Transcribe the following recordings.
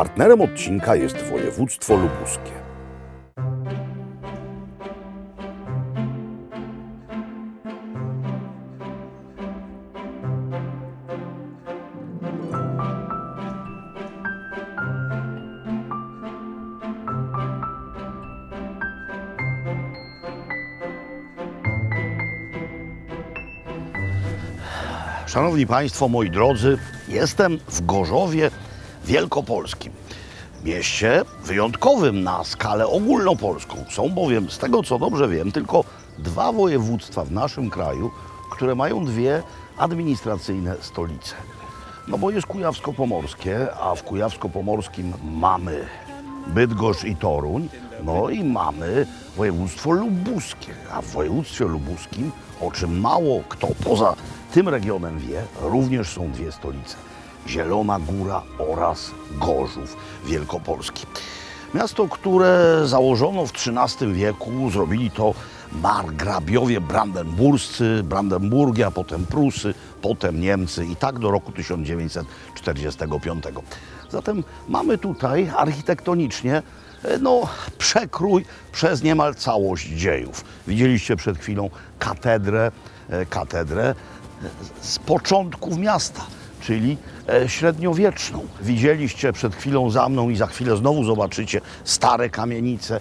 Partnerem odcinka jest województwo lubuskie. Szanowni Państwo, moi drodzy, jestem w Gorzowie Wielkopolskim. Mieście wyjątkowym na skalę ogólnopolską. Są bowiem, z tego co dobrze wiem, tylko dwa województwa w naszym kraju, które mają dwie administracyjne stolice. No bo jest Kujawsko-Pomorskie, a w Kujawsko-Pomorskim mamy Bydgoszcz i Toruń, no i mamy województwo lubuskie. A w województwie lubuskim, o czym mało kto poza tym regionem wie, również są dwie stolice. Zielona Góra oraz Gorzów Wielkopolski. Miasto, które założono w XIII wieku, zrobili to margrabiowie brandenburscy, Brandenburgia, potem Prusy, potem Niemcy i tak do roku 1945. Zatem mamy tutaj architektonicznie przekrój przez niemal całość dziejów. Widzieliście przed chwilą katedrę z początków miasta, czyli średniowieczną. Widzieliście przed chwilą za mną i za chwilę znowu zobaczycie stare kamienice.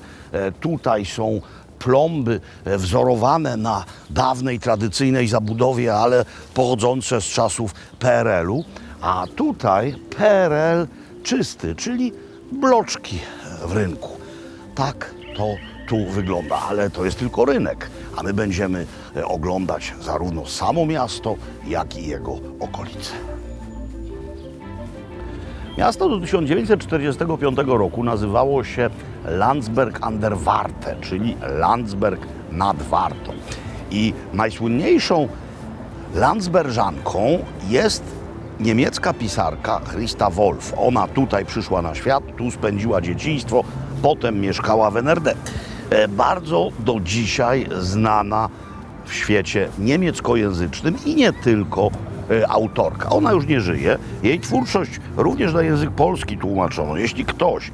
Tutaj są plomby wzorowane na dawnej, tradycyjnej zabudowie, ale pochodzące z czasów PRL-u. A tutaj PRL czysty, czyli bloczki w rynku. Tak to tu wygląda, ale to jest tylko rynek, a my będziemy oglądać zarówno samo miasto, jak i jego okolice. Miasto do 1945 roku nazywało się Landsberg an der Warthe, czyli Landsberg nad Wartą. I najsłynniejszą landsberżanką jest niemiecka pisarka Christa Wolf. Ona tutaj przyszła na świat, tu spędziła dzieciństwo, potem mieszkała w NRD. Bardzo do dzisiaj znana w świecie niemieckojęzycznym i nie tylko autorka. Ona już nie żyje. Jej twórczość również na język polski tłumaczono. Jeśli ktoś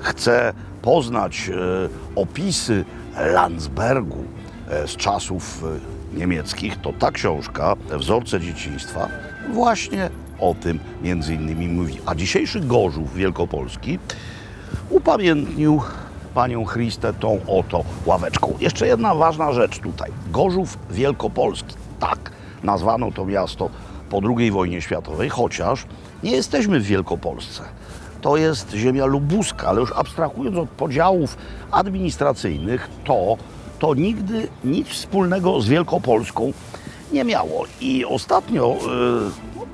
chce poznać opisy Landsbergu z czasów niemieckich, to ta książka, Wzorce dzieciństwa, właśnie o tym między innymi mówi. A dzisiejszy Gorzów Wielkopolski upamiętnił panią Christę tą oto ławeczką. Jeszcze jedna ważna rzecz tutaj. Gorzów Wielkopolski. Tak nazwano to miasto po II wojnie światowej, chociaż nie jesteśmy w Wielkopolsce. To jest ziemia lubuska, ale już abstrahując od podziałów administracyjnych, to nigdy nic wspólnego z Wielkopolską nie miało. I ostatnio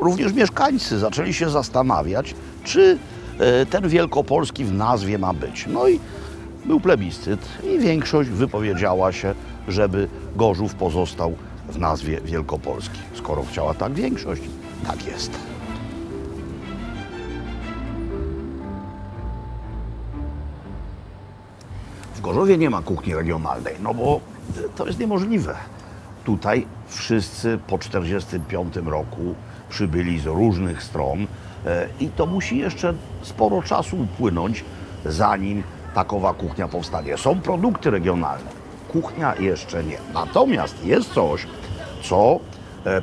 również mieszkańcy zaczęli się zastanawiać, czy ten Wielkopolski w nazwie ma być. No i był plebiscyt i większość wypowiedziała się, żeby Gorzów pozostał w nazwie Wielkopolski. Skoro chciała tak większość, tak jest. W Gorzowie nie ma kuchni regionalnej, no bo to jest niemożliwe. Tutaj wszyscy po 1945 roku przybyli z różnych stron i to musi jeszcze sporo czasu upłynąć, zanim takowa kuchnia powstanie. Są produkty regionalne, kuchnia jeszcze nie. Natomiast jest coś, co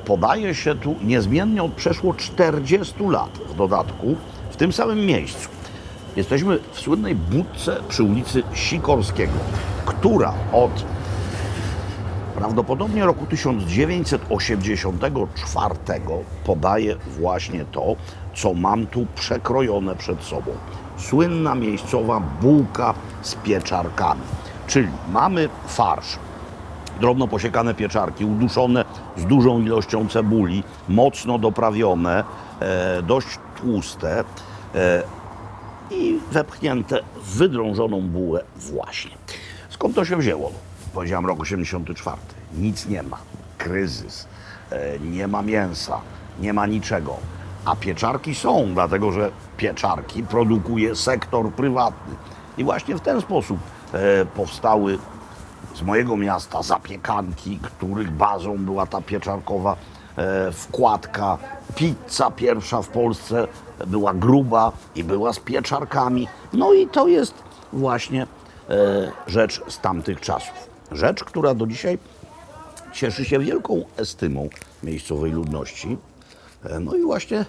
podaje się tu niezmiennie od przeszło 40 lat. W dodatku w tym samym miejscu. Jesteśmy w słynnej budce przy ulicy Sikorskiego, która od prawdopodobnie roku 1984 podaje właśnie to, co mam tu przekrojone przed sobą. Słynna miejscowa bułka z pieczarkami. Czyli mamy farsz, drobno posiekane pieczarki, uduszone z dużą ilością cebuli, mocno doprawione, dość tłuste i wepchnięte w wydrążoną bułę właśnie. Skąd to się wzięło? Powiedziałem rok 84. Nic nie ma. Kryzys. Nie ma mięsa. Nie ma niczego. A pieczarki są, dlatego że pieczarki produkuje sektor prywatny. I właśnie w ten sposób powstały z mojego miasta zapiekanki, których bazą była ta pieczarkowa wkładka. Pizza pierwsza w Polsce była gruba i była z pieczarkami. No i to jest właśnie rzecz z tamtych czasów. Rzecz, która do dzisiaj cieszy się wielką estymą miejscowej ludności. No i właśnie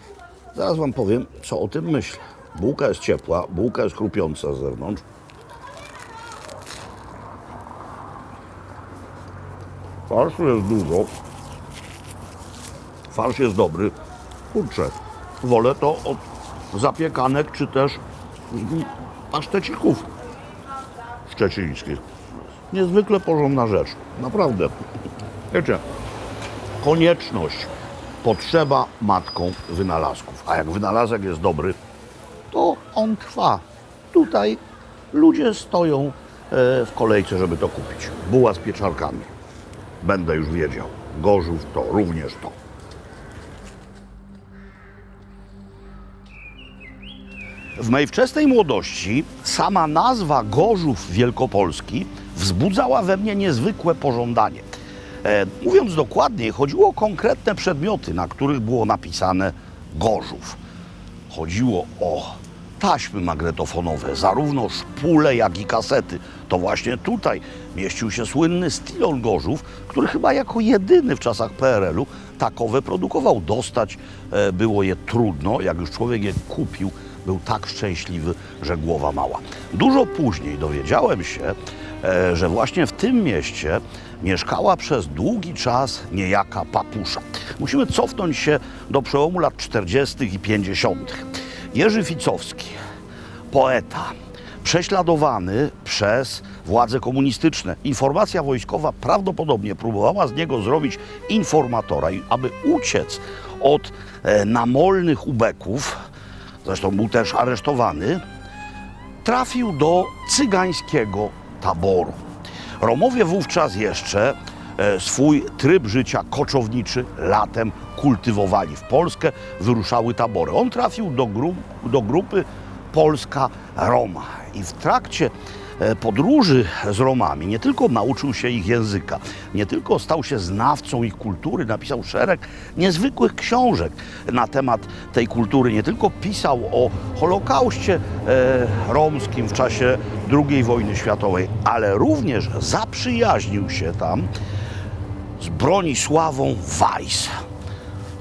zaraz wam powiem, co o tym myślę. Bułka jest ciepła, bułka jest chrupiąca z zewnątrz. Farszu jest dużo. Farsz jest dobry. Kurczę, wolę to od zapiekanek czy też pasztecików szczecińskich. Niezwykle porządna rzecz. Naprawdę. Wiecie, konieczność, potrzeba matką wynalazków. A jak wynalazek jest dobry, to on trwa. Tutaj ludzie stoją w kolejce, żeby to kupić. Buła z pieczarkami. Będę już wiedział. Gorzów to również to. W mojej wczesnej młodości sama nazwa Gorzów Wielkopolski wzbudzała we mnie niezwykłe pożądanie. Mówiąc dokładniej, chodziło o konkretne przedmioty, na których było napisane Gorzów. Chodziło o taśmy magnetofonowe, zarówno szpule, jak i kasety. To właśnie tutaj mieścił się słynny Stilon Gorzów, który chyba jako jedyny w czasach PRL-u takowe produkował. Dostać było je trudno, jak już człowiek je kupił, był tak szczęśliwy, że głowa mała. Dużo później dowiedziałem się, że właśnie w tym mieście mieszkała przez długi czas niejaka Papusza. Musimy cofnąć się do przełomu lat 40. i 50. Jerzy Ficowski, poeta, prześladowany przez władze komunistyczne. Informacja wojskowa prawdopodobnie próbowała z niego zrobić informatora, i aby uciec od namolnych ubeków, zresztą był też aresztowany, trafił do cygańskiego taboru. Romowie wówczas jeszcze swój tryb życia koczowniczy latem kultywowali. W Polskę wyruszały tabory. On trafił do grupy Polska-Roma i w trakcie podróży z Romami nie tylko nauczył się ich języka, nie tylko stał się znawcą ich kultury, napisał szereg niezwykłych książek na temat tej kultury, nie tylko pisał o Holokauście romskim w czasie II wojny światowej, ale również zaprzyjaźnił się tam z Bronisławą Weiss,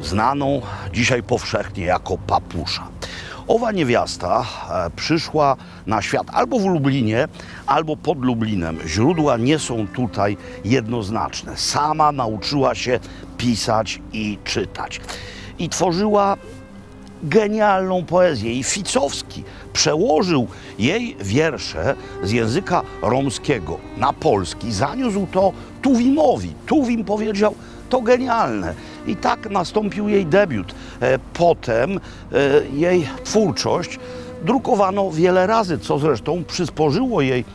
znaną dzisiaj powszechnie jako Papusza. Owa niewiasta przyszła na świat albo w Lublinie, albo pod Lublinem. Źródła nie są tutaj jednoznaczne. Sama nauczyła się pisać i czytać. I tworzyła genialną poezję. I Ficowski przełożył jej wiersze z języka romskiego na polski. Zaniósł to Tuwimowi. Tuwim powiedział: to genialne. I tak nastąpił jej debiut. Potem jej twórczość drukowano wiele razy, co zresztą przysporzyło jej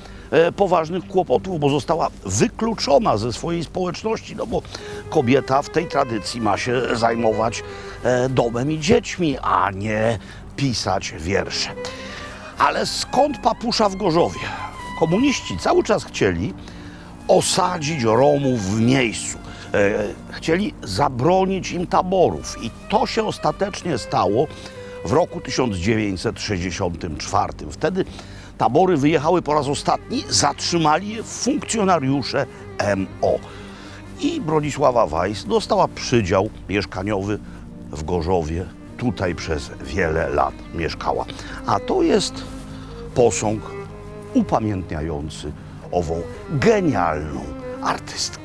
poważnych kłopotów, bo została wykluczona ze swojej społeczności, no bo kobieta w tej tradycji ma się zajmować domem i dziećmi, a nie pisać wiersze. Ale skąd Papusza w Gorzowie? Komuniści cały czas chcieli osadzić Romów w miejscu. Chcieli zabronić im taborów i to się ostatecznie stało w roku 1964. Wtedy tabory wyjechały po raz ostatni, zatrzymali je funkcjonariusze MO. I Bronisława Weiss dostała przydział mieszkaniowy w Gorzowie. Tutaj przez wiele lat mieszkała. A to jest posąg upamiętniający ową genialną artystkę.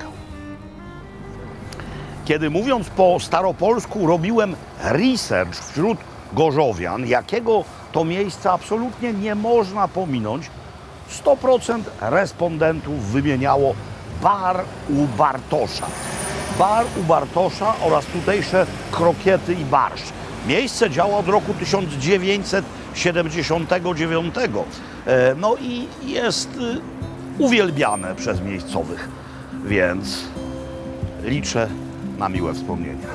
Kiedy mówiąc po staropolsku robiłem research wśród gorzowian, jakiego to miejsca absolutnie nie można pominąć, 100% respondentów wymieniało bar u Bartosza. Bar u Bartosza oraz tutejsze krokiety i barszcz. Miejsce działa od roku 1979. No i jest uwielbiane przez miejscowych, więc liczę na miłe wspomnienia.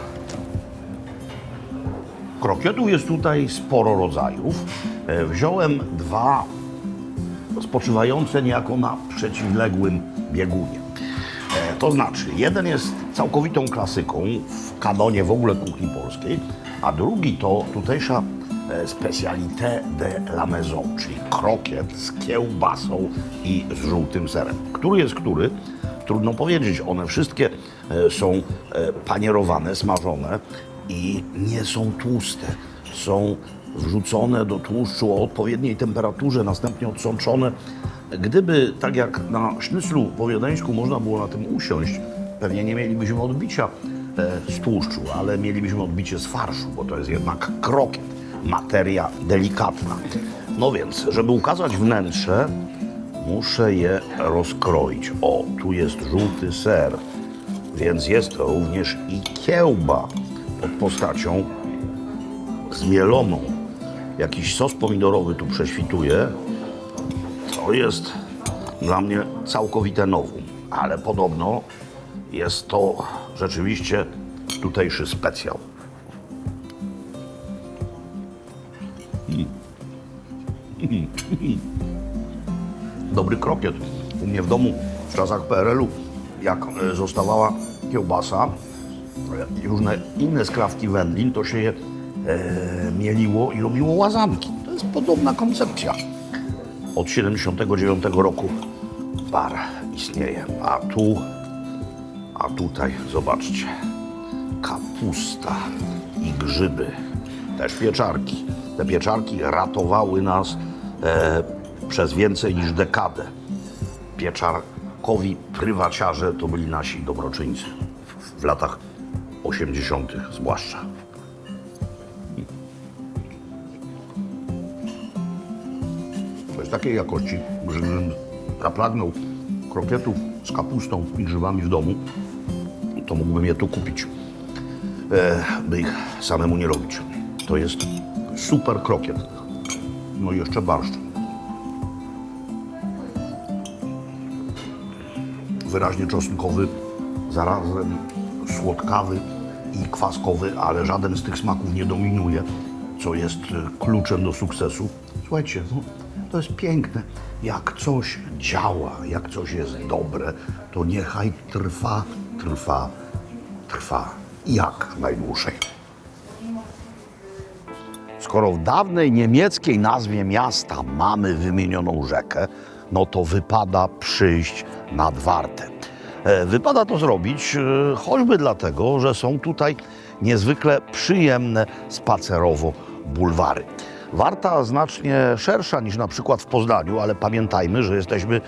Krokietów jest tutaj sporo rodzajów. Wziąłem dwa spoczywające niejako na przeciwległym biegunie. To znaczy, jeden jest całkowitą klasyką w kanonie w ogóle kuchni polskiej, a drugi to tutejsza spécialité de la maison, czyli krokiet z kiełbasą i z żółtym serem. Który jest który? Trudno powiedzieć. One wszystkie są panierowane, smażone i nie są tłuste. Są wrzucone do tłuszczu o odpowiedniej temperaturze, następnie odsączone. Gdyby, tak jak na sznyclu po wiedeńsku, można było na tym usiąść, pewnie nie mielibyśmy odbicia z tłuszczu, ale mielibyśmy odbicie z farszu, bo to jest jednak krokiet, materia delikatna. No więc, żeby ukazać wnętrze, muszę je rozkroić. O, tu jest żółty ser, więc jest również i kiełba pod postacią zmieloną. Jakiś sos pomidorowy tu prześwituje. To jest dla mnie całkowite nowum, ale podobno jest to rzeczywiście tutejszy specjał. Dobry krokiet. U mnie w domu w czasach PRL-u, jak zostawała kiełbasa i różne inne skrawki wędlin, to się je mieliło i robiło łazanki. To jest podobna koncepcja. Od 79 roku bar istnieje. A tutaj zobaczcie, kapusta i grzyby, też pieczarki. Te pieczarki ratowały nas przez więcej niż dekadę. Pieczarkowi prywaciarze to byli nasi dobroczyńcy. W latach 80. zwłaszcza. To jest takiej jakości, że gdybym zapragnął krokietów z kapustą i grzybami w domu, to mógłbym je tu kupić, by ich samemu nie robić. To jest super krokiet. No i jeszcze barszcz. Wyraźnie czosnkowy, zarazem słodkawy i kwaskowy, ale żaden z tych smaków nie dominuje, co jest kluczem do sukcesu. Słuchajcie, no, to jest piękne. Jak coś działa, jak coś jest dobre, to niechaj trwa, trwa, trwa. Jak najdłużej. Skoro w dawnej niemieckiej nazwie miasta mamy wymienioną rzekę, no to wypada przyjść nad Wartę. Wypada to zrobić choćby dlatego, że są tutaj niezwykle przyjemne spacerowo bulwary. Warta znacznie szersza niż na przykład w Poznaniu, ale pamiętajmy, że jesteśmy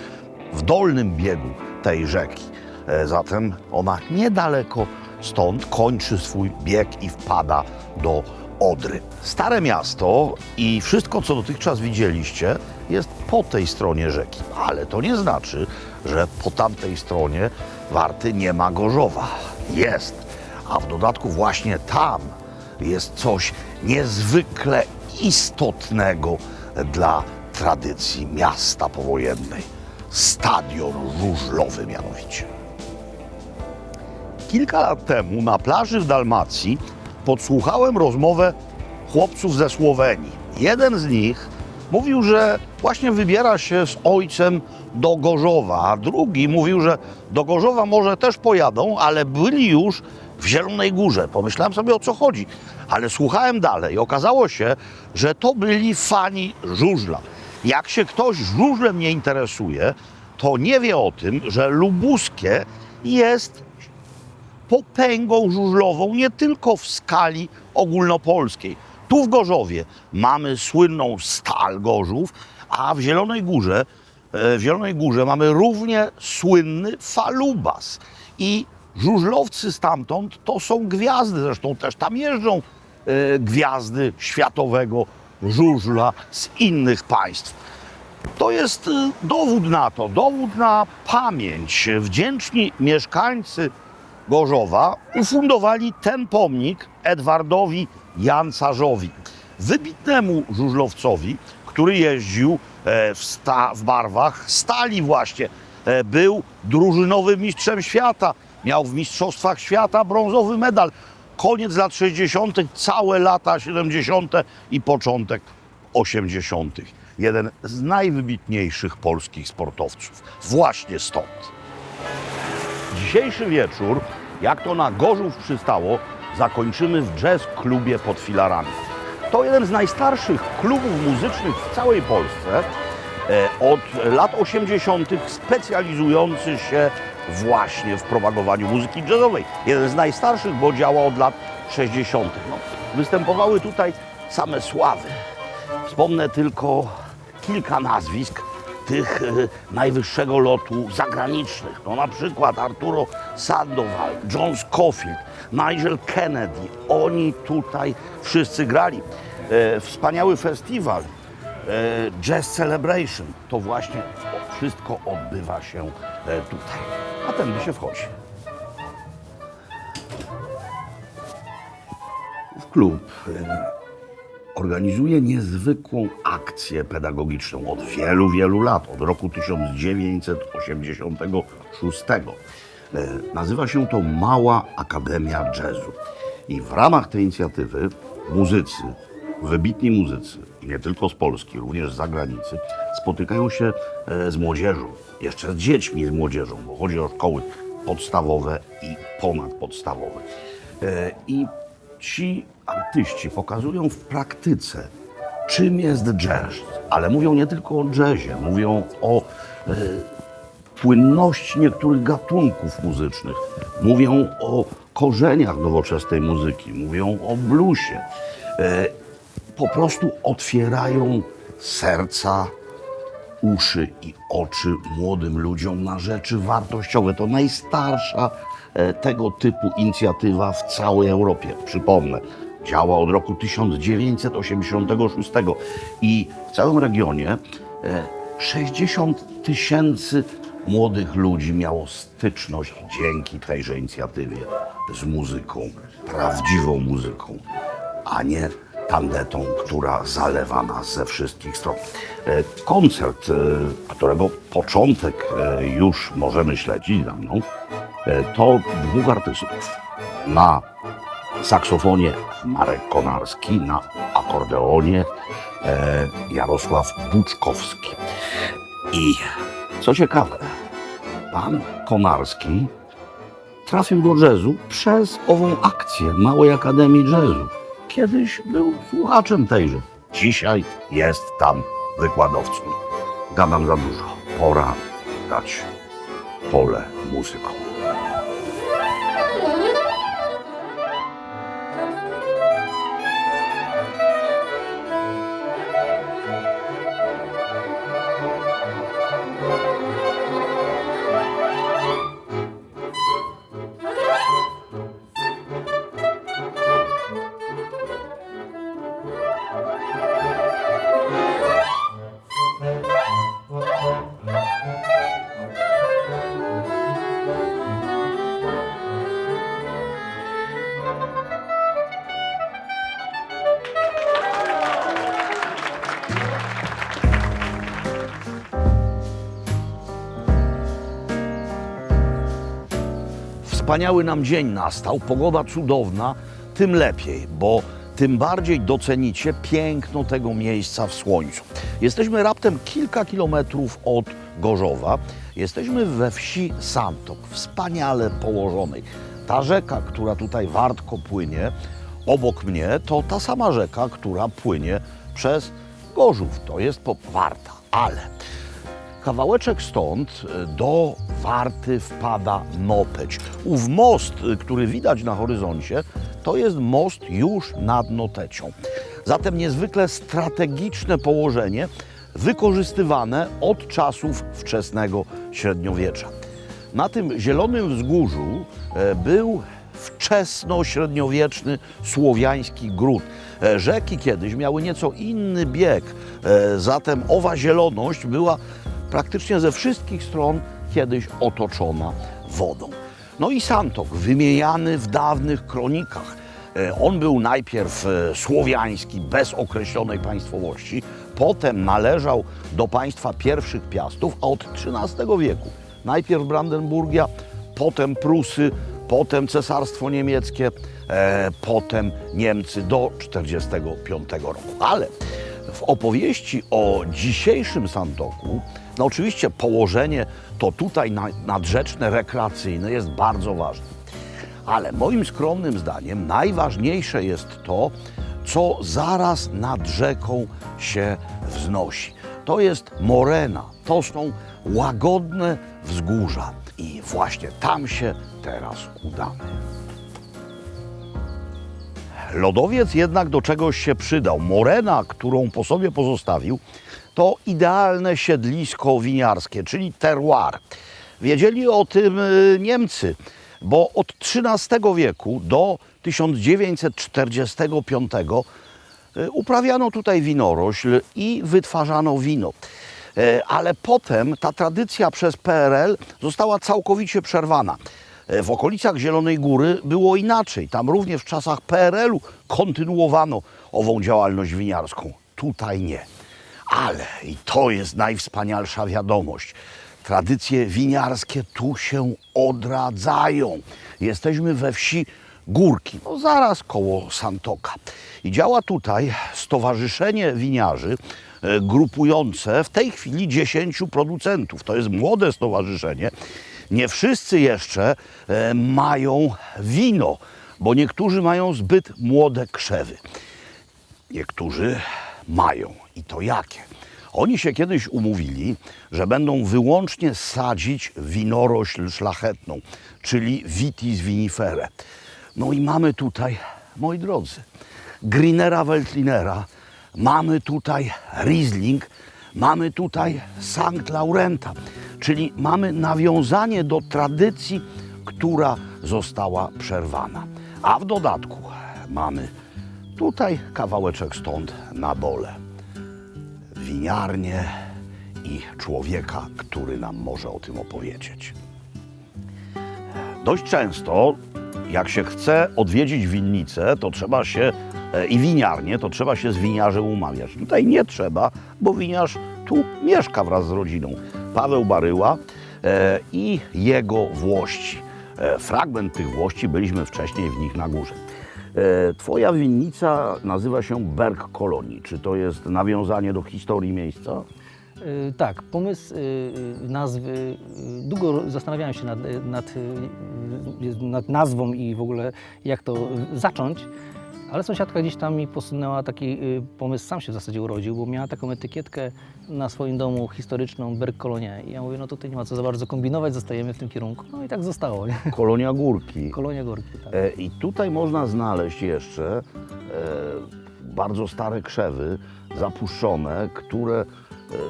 w dolnym biegu tej rzeki. Zatem ona niedaleko stąd kończy swój bieg i wpada do Odry. Stare miasto i wszystko, co dotychczas widzieliście, jest po tej stronie rzeki. Ale to nie znaczy, że po tamtej stronie Warty nie ma Gorzowa. Jest. A w dodatku właśnie tam jest coś niezwykle istotnego dla tradycji miasta powojennej. Stadion żużlowy mianowicie. Kilka lat temu na plaży w Dalmacji podsłuchałem rozmowę chłopców ze Słowenii. Jeden z nich mówił, że właśnie wybiera się z ojcem do Gorzowa, a drugi mówił, że do Gorzowa może też pojadą, ale byli już w Zielonej Górze. Pomyślałem sobie, o co chodzi, ale słuchałem dalej. Okazało się, że to byli fani żużla. Jak się ktoś żużlem nie interesuje, to nie wie o tym, że lubuskie jest potęgą żużlową nie tylko w skali ogólnopolskiej. Tu w Gorzowie mamy słynną Stal Gorzów, a w Zielonej Górze mamy równie słynny Falubas. I żużlowcy stamtąd to są gwiazdy, zresztą też tam jeżdżą gwiazdy światowego żużla z innych państw. To jest dowód na to, dowód na pamięć. Wdzięczni mieszkańcy Gorzowa ufundowali ten pomnik Edwardowi Jancarzowi, wybitnemu żużlowcowi, który jeździł w barwach Stali właśnie. Był drużynowym mistrzem świata, miał w mistrzostwach świata brązowy medal. Koniec lat 60., całe lata 70. i początek 80. Jeden z najwybitniejszych polskich sportowców. Właśnie stąd. Dzisiejszy wieczór Jak to na Gorzów przystało, zakończymy w jazz klubie pod filarami. To jeden z najstarszych klubów muzycznych w całej Polsce, od lat 80. specjalizujący się właśnie w propagowaniu muzyki jazzowej. Jeden z najstarszych, bo działa od lat 60. No, występowały tutaj same sławy. Wspomnę tylko kilka nazwisk tych najwyższego lotu zagranicznych. No, na przykład Arturo Sandoval, John Scofield, Nigel Kennedy. Oni tutaj wszyscy grali. Wspaniały festiwal Jazz Celebration. To właśnie wszystko odbywa się tutaj. A tędy się wchodzi. W klub organizuje niezwykłą akcję pedagogiczną od wielu, wielu lat, od roku 1986. Nazywa się to Mała Akademia Jazzu. I w ramach tej inicjatywy muzycy, wybitni muzycy, nie tylko z Polski, również z zagranicy, spotykają się z młodzieżą, jeszcze z dziećmi, z młodzieżą, bo chodzi o szkoły podstawowe i ponadpodstawowe. I ci artyści pokazują w praktyce, czym jest jazz, ale mówią nie tylko o jazzie, mówią o płynności niektórych gatunków muzycznych, mówią o korzeniach nowoczesnej muzyki, mówią o bluesie. Po prostu otwierają serca, uszy i oczy młodym ludziom na rzeczy wartościowe. To najstarsza tego typu inicjatywa w całej Europie. Przypomnę, działa od roku 1986 i w całym regionie 60 000 młodych ludzi miało styczność dzięki tejże inicjatywie z muzyką, prawdziwą muzyką, a nie tandetą, która zalewa nas ze wszystkich stron. Koncert, którego początek już możemy śledzić za mną, to dwóch artystów. Na saksofonie Marek Konarski, na akordeonie Jarosław Buczkowski. I co ciekawe, pan Konarski trafił do jazzu przez ową akcję Małej Akademii Jazzu. Kiedyś był słuchaczem tejże. Dzisiaj jest tam wykładowcą. Gadam za dużo. Pora dać pole muzykom. Wspaniały nam dzień nastał, pogoda cudowna, tym lepiej, bo tym bardziej docenicie piękno tego miejsca w słońcu. Jesteśmy raptem kilka kilometrów od Gorzowa. Jesteśmy we wsi Santok, wspaniale położonej. Ta rzeka, która tutaj wartko płynie, obok mnie, to ta sama rzeka, która płynie przez Gorzów. To jest Warta, ale kawałeczek stąd do Warty wpada Nopeć. Ów most, który widać na horyzoncie, to jest most już nad Notecią. Zatem niezwykle strategiczne położenie, wykorzystywane od czasów wczesnego średniowiecza. Na tym zielonym wzgórzu był wczesnośredniowieczny słowiański gród. Rzeki kiedyś miały nieco inny bieg, zatem owa zieloność była praktycznie ze wszystkich stron kiedyś otoczona wodą. No i Santok, wymieniany w dawnych kronikach. On był najpierw słowiański, bez określonej państwowości, potem należał do państwa pierwszych Piastów, a od XIII wieku najpierw Brandenburgia, potem Prusy, potem Cesarstwo Niemieckie, potem Niemcy do 1945 roku. Ale w opowieści o dzisiejszym Santoku, no oczywiście położenie to tutaj nadrzeczne, rekreacyjne jest bardzo ważne. Ale moim skromnym zdaniem najważniejsze jest to, co zaraz nad rzeką się wznosi. To jest morena, to są łagodne wzgórza i właśnie tam się teraz udamy. Lodowiec jednak do czegoś się przydał. Morena, którą po sobie pozostawił, to idealne siedlisko winiarskie, czyli terroir. Wiedzieli o tym Niemcy, bo od XIII wieku do 1945 uprawiano tutaj winorośl i wytwarzano wino. Ale potem ta tradycja przez PRL została całkowicie przerwana. W okolicach Zielonej Góry było inaczej. Tam również w czasach PRL-u kontynuowano ową działalność winiarską. Tutaj nie. Ale, i to jest najwspanialsza wiadomość, tradycje winiarskie tu się odradzają. Jesteśmy we wsi Górki, no zaraz koło Santoka. I działa tutaj stowarzyszenie winiarzy grupujące w tej chwili 10 producentów. To jest młode stowarzyszenie. Nie wszyscy jeszcze mają wino, bo niektórzy mają zbyt młode krzewy. Niektórzy mają. I to jakie? Oni się kiedyś umówili, że będą wyłącznie sadzić winorośl szlachetną, czyli Vitis vinifera. No i mamy tutaj, moi drodzy, Grinera Veltlinera, mamy tutaj Riesling, mamy tutaj Sankt Laurenta, czyli mamy nawiązanie do tradycji, która została przerwana. A w dodatku mamy tutaj kawałeczek stąd na Bole. Winiarnię i człowieka, który nam może o tym opowiedzieć. Dość często, jak się chce odwiedzić winnicę, to trzeba się i winiarnię, to trzeba się z winiarzem umawiać. Tutaj nie trzeba, bo winiarz tu mieszka wraz z rodziną. Paweł Baryła i jego włości. Fragment tych włości, byliśmy wcześniej w nich na górze. Twoja winnica nazywa się Berg Kolonii. Czy to jest nawiązanie do historii miejsca? Tak, pomysł nazwy, długo zastanawiałem się nad nazwą i w ogóle jak to zacząć, ale sąsiadka gdzieś tam mi posunęła taki pomysł, sam się w zasadzie urodził, bo miała taką etykietkę na swoim domu historyczną Berg Kolonia. I ja mówię, no tutaj nie ma co za bardzo kombinować, zostajemy w tym kierunku. No i tak zostało. Nie? Kolonia Górki. Kolonia Górki, tak. I tutaj można znaleźć jeszcze bardzo stare krzewy zapuszczone, które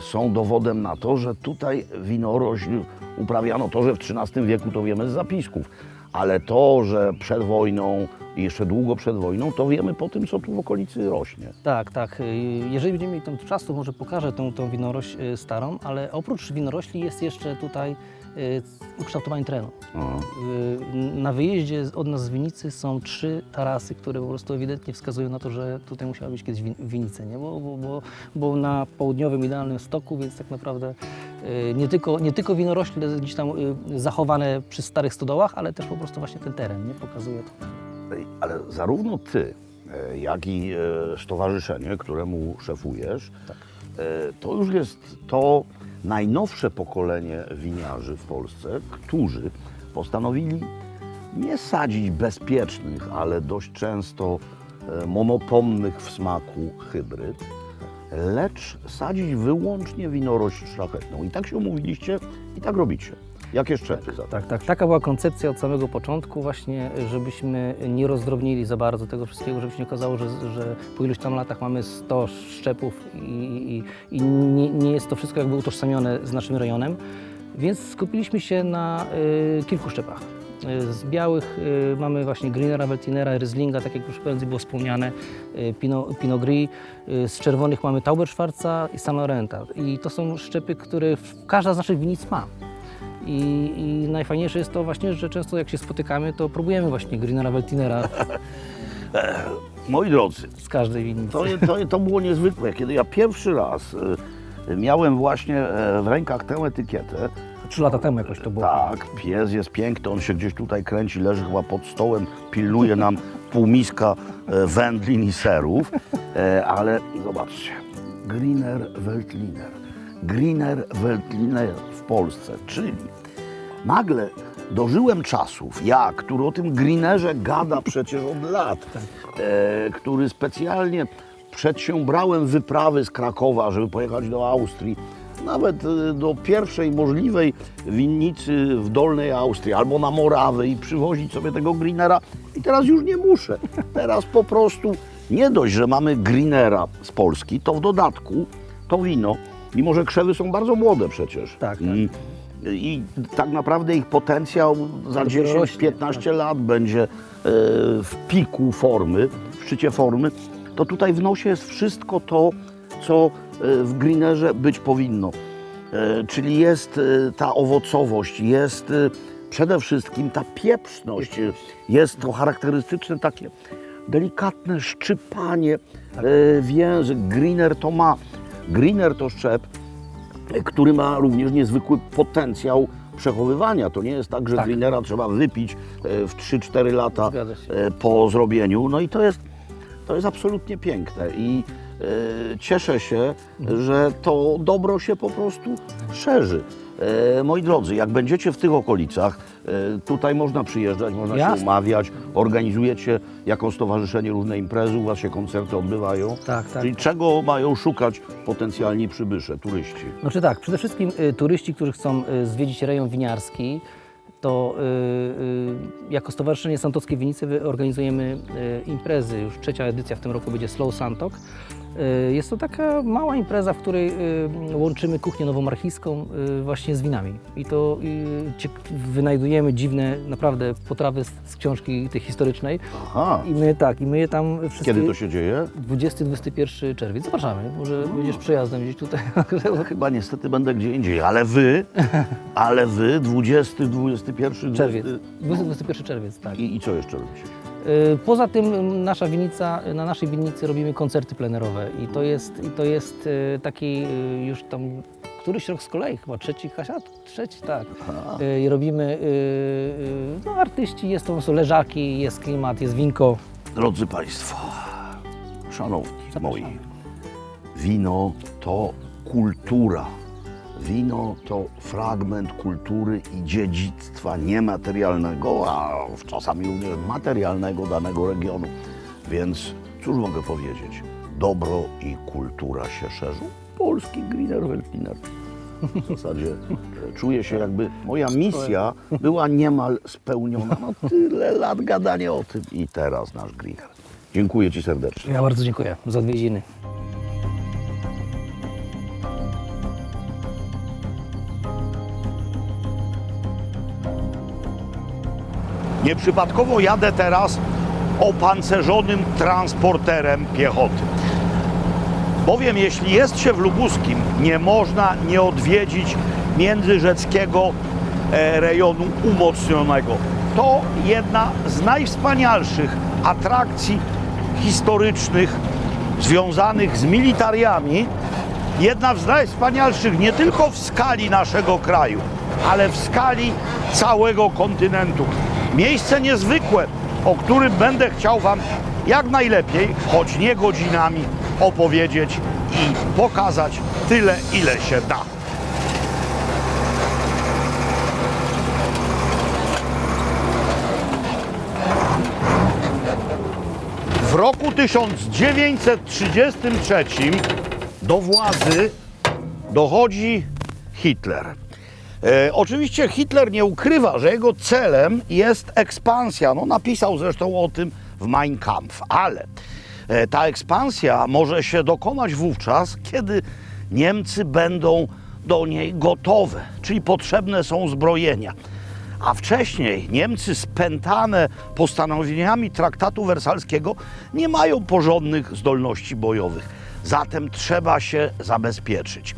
są dowodem na to, że tutaj winorośl uprawiano. To, że w XIII wieku, to wiemy z zapisków, ale to, że przed wojną i jeszcze długo przed wojną, to wiemy po tym, co tu w okolicy rośnie. Tak, tak. Jeżeli będziemy mieli ten czas, to może pokażę tą winorośl starą, ale oprócz winorośli jest jeszcze tutaj ukształtowanie terenu. Na wyjeździe od nas z winnicy są 3 tarasy, które po prostu ewidentnie wskazują na to, że tutaj musiała być kiedyś winnica, nie? Bo na południowym idealnym stoku, więc tak naprawdę nie tylko winorośle gdzieś tam zachowane przy starych stodołach, ale też po prostu właśnie ten teren, nie? Pokazuje to. Ale zarówno ty, jak i stowarzyszenie, któremu szefujesz, Tak. To już jest to najnowsze pokolenie winiarzy w Polsce, którzy postanowili nie sadzić bezpiecznych, ale dość często monopomnych w smaku hybryd, lecz sadzić wyłącznie winorośl szlachetną. I tak się umówiliście i tak robicie. Jakie szczepy za to? Tak. Taka była koncepcja od samego początku właśnie, żebyśmy nie rozdrobnili za bardzo tego wszystkiego, żeby się nie okazało, że po iluś tam latach mamy 100 szczepów i nie jest to wszystko jakby utożsamione z naszym rejonem. Więc skupiliśmy się na kilku szczepach. Z białych mamy właśnie Grinera, Veltlinera, Rieslinga, tak jak już prędzej było wspomniane, Pinot Gris. Z czerwonych mamy Tauberschwarza i San Laurenta. I to są szczepy, które każda z naszych winnic ma. I najfajniejsze jest to właśnie, że często jak się spotykamy, to próbujemy właśnie Grinera, Veltlinera Moi drodzy, z każdej winnicy. to było niezwykłe. Kiedy ja pierwszy raz miałem właśnie w rękach tę etykietę. 3 lata temu jakoś to było. Tak, pies jest piękny, on się gdzieś tutaj kręci, leży chyba pod stołem, pilnuje nam półmiska wędlin i serów, ale zobaczcie, Griner Veltliner w Polsce, czyli nagle dożyłem czasów, który o tym Greenerze gada przecież od lat, który specjalnie przedsiębrałem wyprawy z Krakowa, żeby pojechać do Austrii, nawet do pierwszej możliwej winnicy w Dolnej Austrii albo na Morawę i przywozić sobie tego Greenera. I teraz już nie muszę. Teraz po prostu nie dość, że mamy Greenera z Polski, to w dodatku to wino, mimo że krzewy są bardzo młode przecież. Tak, tak. I tak naprawdę ich potencjał za 10-15 lat będzie w piku formy, w szczycie formy, to tutaj w nosie jest wszystko to, co w Greenerze być powinno. Czyli jest ta owocowość, jest przede wszystkim ta pieprzność, jest to charakterystyczne takie delikatne szczypanie w język. Greener to szczep, który ma również niezwykły potencjał przechowywania. To nie jest tak, że Greenera trzeba wypić w 3-4 lata po zrobieniu. No i to jest absolutnie piękne i cieszę się, że to dobro się po prostu szerzy. Moi drodzy, jak będziecie w tych okolicach, tutaj można przyjeżdżać, można się umawiać, organizujecie jako stowarzyszenie różne imprezy, u Was się koncerty odbywają. Tak. Czyli czego mają szukać potencjalni przybysze, turyści? Znaczy tak, przede wszystkim turyści, którzy chcą zwiedzić rejon winiarski, to jako Stowarzyszenie Santockie Winice organizujemy imprezy. Już 3. edycja w tym roku będzie Slow Santok. Jest to taka mała impreza, w której łączymy kuchnię nowomarchijską właśnie z winami. I to wynajdujemy dziwne naprawdę potrawy z książki tej historycznej. Aha. I my je tam wszystkie... Kiedy to się dzieje? 20-21 czerwiec. Zapraszamy. Może będziesz przejazdem gdzieś tutaj. Chyba niestety będę gdzie indziej, ale wy 20-21 czerwiec. 20-21 czerwiec, tak. I co jeszcze robicie? Poza tym na naszej winnicy robimy koncerty plenerowe i to jest taki już tam któryś rok z kolei, chyba trzeci, Kasia? Trzeci, tak. I robimy, artyści, są leżaki, jest klimat, jest winko. Drodzy Państwo, szanowni moi, wino to kultura. Wino to fragment kultury i dziedzictwa niematerialnego, a czasami również materialnego danego regionu. Więc cóż mogę powiedzieć? Dobro i kultura się szerzą. Polski Greener Veltliner. W zasadzie czuję się, jakby moja misja była niemal spełniona. No tyle lat gadania o tym i teraz nasz Greener. Dziękuję Ci serdecznie. Ja bardzo dziękuję za odwiedziny. Nieprzypadkowo jadę teraz opancerzonym transporterem piechoty. Bowiem jeśli jest się w Lubuskim, nie można nie odwiedzić międzyrzeckiego rejonu umocnionego. To jedna z najwspanialszych atrakcji historycznych związanych z militariami, jedna z najwspanialszych nie tylko w skali naszego kraju, ale w skali całego kontynentu. Miejsce niezwykłe, o którym będę chciał Wam jak najlepiej, choć nie godzinami, opowiedzieć i pokazać tyle, ile się da. W roku 1933 do władzy dochodzi Hitler. Oczywiście Hitler nie ukrywa, że jego celem jest ekspansja. No, napisał zresztą o tym w Mein Kampf, ale ta ekspansja może się dokonać wówczas, kiedy Niemcy będą do niej gotowe, czyli potrzebne są zbrojenia. A wcześniej Niemcy, spętane postanowieniami traktatu wersalskiego, nie mają porządnych zdolności bojowych. Zatem trzeba się zabezpieczyć.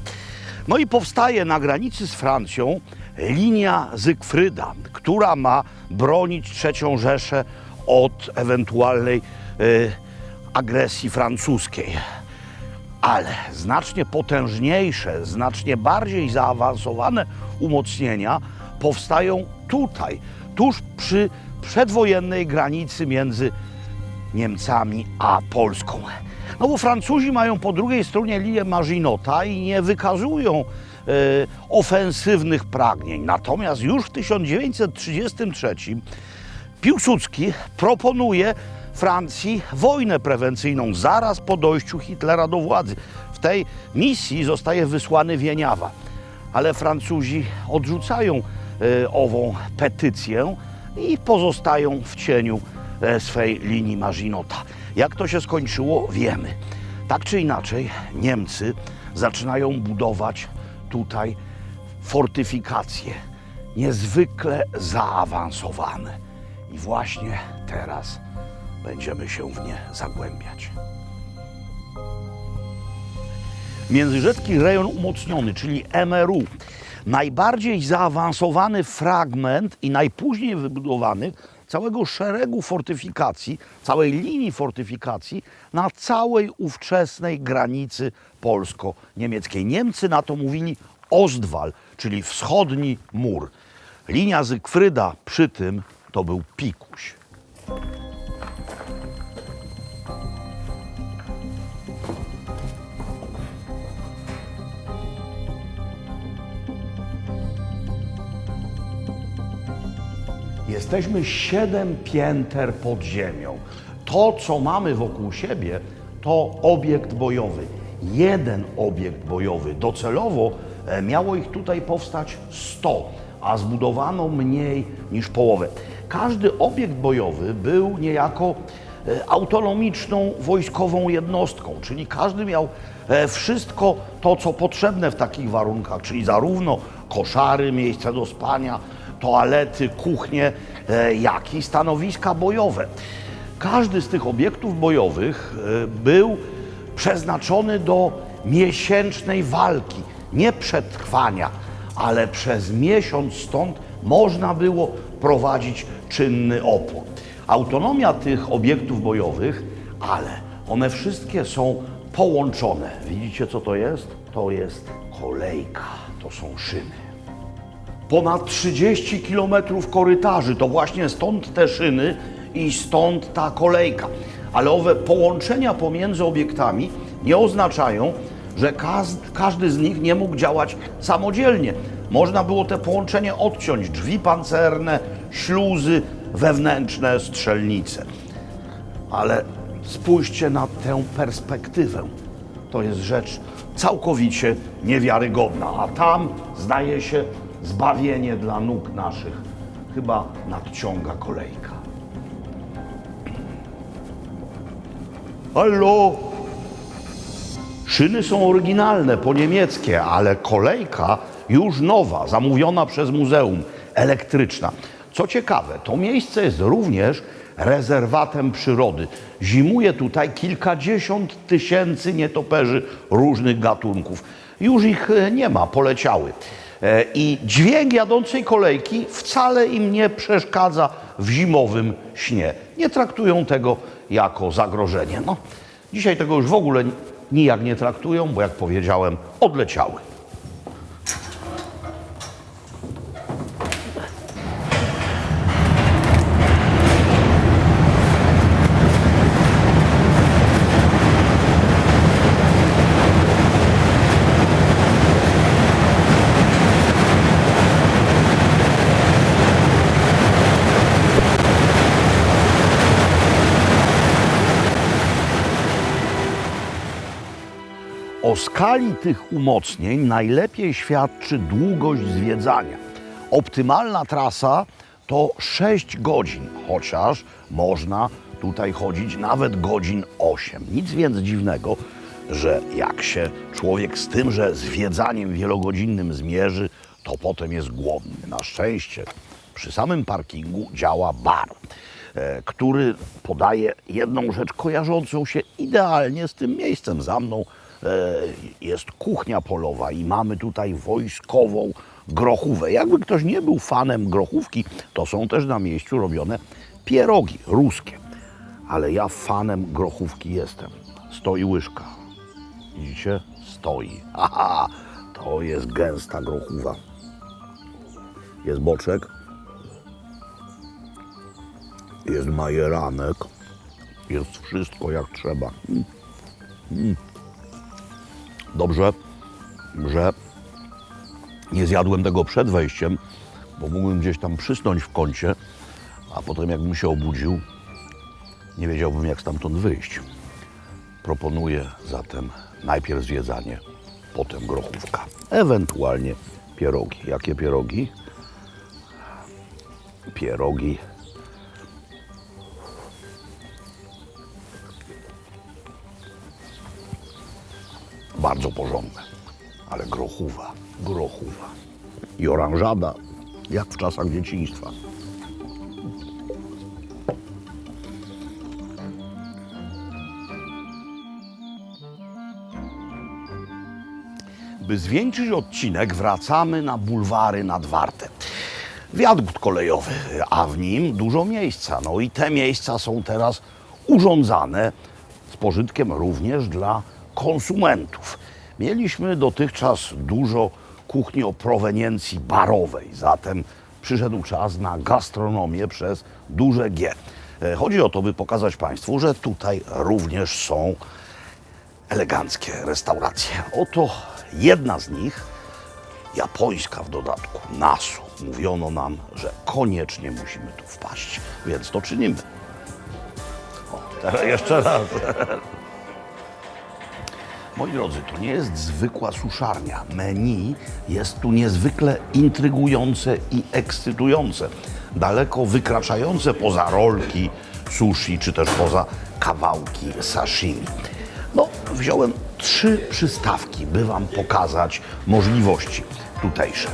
No i powstaje na granicy z Francją linia Zygfryda, która ma bronić III Rzeszę od ewentualnej agresji francuskiej. Ale znacznie potężniejsze, znacznie bardziej zaawansowane umocnienia powstają tutaj, tuż przy przedwojennej granicy między Niemcami a Polską. No bo Francuzi mają po drugiej stronie linię Maginota i nie wykazują ofensywnych pragnień. Natomiast już w 1933 Piłsudski proponuje Francji wojnę prewencyjną zaraz po dojściu Hitlera do władzy. W tej misji zostaje wysłany Wieniawa, ale Francuzi odrzucają ową petycję i pozostają w cieniu swej linii Maginota. Jak to się skończyło, wiemy. Tak czy inaczej, Niemcy zaczynają budować tutaj fortyfikacje niezwykle zaawansowane. I właśnie teraz będziemy się w nie zagłębiać. Międzyrzecki rejon umocniony, czyli MRU, najbardziej zaawansowany fragment i najpóźniej wybudowany całego szeregu fortyfikacji, całej linii fortyfikacji na całej ówczesnej granicy polsko-niemieckiej. Niemcy na to mówili Ostwall, czyli wschodni mur. Linia Zygfryda przy tym to był pikuś. Jesteśmy 7 pięter pod ziemią. To, co mamy wokół siebie, to obiekt bojowy. Jeden obiekt bojowy. Docelowo miało ich tutaj powstać 100, a zbudowano mniej niż połowę. Każdy obiekt bojowy był niejako autonomiczną wojskową jednostką, czyli każdy miał wszystko to, co potrzebne w takich warunkach, czyli zarówno koszary, miejsca do spania, toalety, kuchnie, jak i stanowiska bojowe. Każdy z tych obiektów bojowych był przeznaczony do miesięcznej walki, nie przetrwania, ale przez miesiąc stąd można było prowadzić czynny opór. Autonomia tych obiektów bojowych, ale one wszystkie są połączone. Widzicie, co to jest? To jest kolejka, to są szyny. Ponad 30 km korytarzy, to właśnie stąd te szyny i stąd ta kolejka. Ale owe połączenia pomiędzy obiektami nie oznaczają, że każdy z nich nie mógł działać samodzielnie. Można było te połączenie odciąć, drzwi pancerne, śluzy wewnętrzne, strzelnice. Ale spójrzcie na tę perspektywę. To jest rzecz całkowicie niewiarygodna, a tam zdaje się zbawienie dla nóg naszych. Chyba nadciąga kolejka. Hallo! Szyny są oryginalne, po niemieckie, ale kolejka już nowa, zamówiona przez muzeum, elektryczna. Co ciekawe, to miejsce jest również rezerwatem przyrody. Zimuje tutaj kilkadziesiąt tysięcy nietoperzy różnych gatunków. Już ich nie ma, poleciały. I dźwięk jadącej kolejki wcale im nie przeszkadza w zimowym śnie. Nie traktują tego jako zagrożenie. No, dzisiaj tego już w ogóle nijak nie traktują, bo jak powiedziałem, odleciały. O skali tych umocnień najlepiej świadczy długość zwiedzania. Optymalna trasa to 6 godzin, chociaż można tutaj chodzić nawet godzin 8. Nic więc dziwnego, że jak się człowiek z tymże zwiedzaniem wielogodzinnym zmierzy, to potem jest głodny. Na szczęście przy samym parkingu działa bar, który podaje jedną rzecz kojarzącą się idealnie z tym miejscem. Za mną jest kuchnia polowa i mamy tutaj wojskową grochówę. Jakby ktoś nie był fanem grochówki, to są też na miejscu robione pierogi ruskie. Ale ja fanem grochówki jestem. Stoi łyżka. Widzicie? Stoi. Aha, to jest gęsta grochówa. Jest boczek. Jest majeranek. Jest wszystko jak trzeba. Dobrze, że nie zjadłem tego przed wejściem, bo mógłbym gdzieś tam przysnąć w kącie, a potem jakbym się obudził, nie wiedziałbym jak stamtąd wyjść. Proponuję zatem najpierw zwiedzanie, potem grochówka, ewentualnie pierogi. Jakie pierogi? Pierogi bardzo porządne, ale grochówa i oranżada, jak w czasach dzieciństwa. By zwieńczyć odcinek, wracamy na bulwary nad Wartę. Wiadukt kolejowy, a w nim dużo miejsca. No i te miejsca są teraz urządzane z pożytkiem również dla konsumentów. Mieliśmy dotychczas dużo kuchni o proweniencji barowej, zatem przyszedł czas na gastronomię przez duże G. Chodzi o to, by pokazać Państwu, że tutaj również są eleganckie restauracje. Oto jedna z nich, japońska w dodatku, Nasu. Mówiono nam, że koniecznie musimy tu wpaść, więc to czynimy. O, teraz jeszcze raz. Moi drodzy, to nie jest zwykła suszarnia. Menu jest tu niezwykle intrygujące i ekscytujące. Daleko wykraczające poza rolki, sushi, czy też poza kawałki sashimi. No, wziąłem 3 przystawki, by Wam pokazać możliwości tutejsze.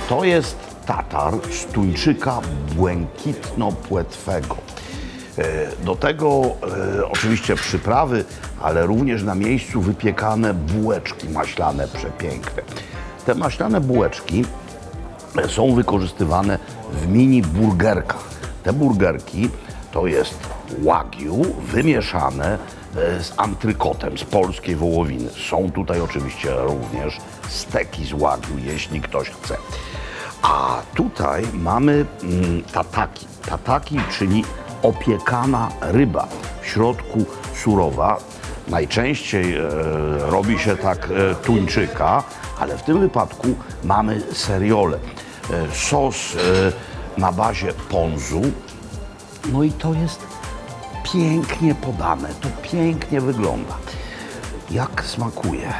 To jest tatar z tuńczyka błękitno-płetwego. Do tego oczywiście przyprawy, ale również na miejscu wypiekane bułeczki maślane przepiękne. Te maślane bułeczki są wykorzystywane w mini burgerkach. Te burgerki to jest wagyu wymieszane z antrykotem z polskiej wołowiny. Są tutaj oczywiście również steki z wagyu, jeśli ktoś chce. A tutaj mamy tataki. Tataki, czyli opiekana ryba, w środku surowa. Najczęściej robi się tak tuńczyka, ale w tym wypadku mamy seriole. Sos na bazie ponzu. No i to jest pięknie podane, to pięknie wygląda. Jak smakuje?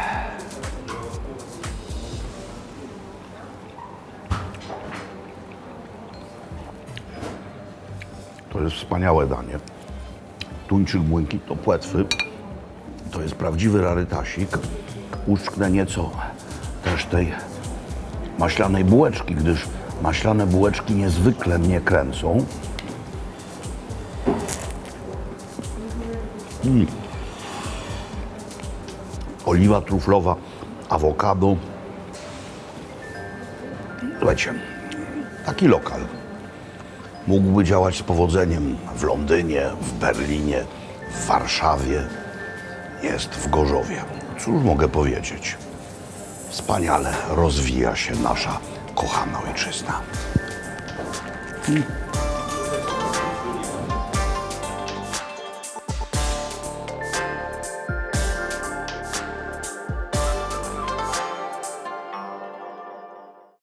To jest wspaniałe danie. Tuńczyk błękitno-płetwy to jest prawdziwy rarytasik. Uszczknę nieco też tej maślanej bułeczki, gdyż maślane bułeczki niezwykle mnie kręcą. Oliwa truflowa, awokado. Słuchajcie, taki lokal mógłby działać z powodzeniem w Londynie, w Berlinie, w Warszawie. Jest w Gorzowie. Cóż mogę powiedzieć? Wspaniale rozwija się nasza kochana ojczyzna.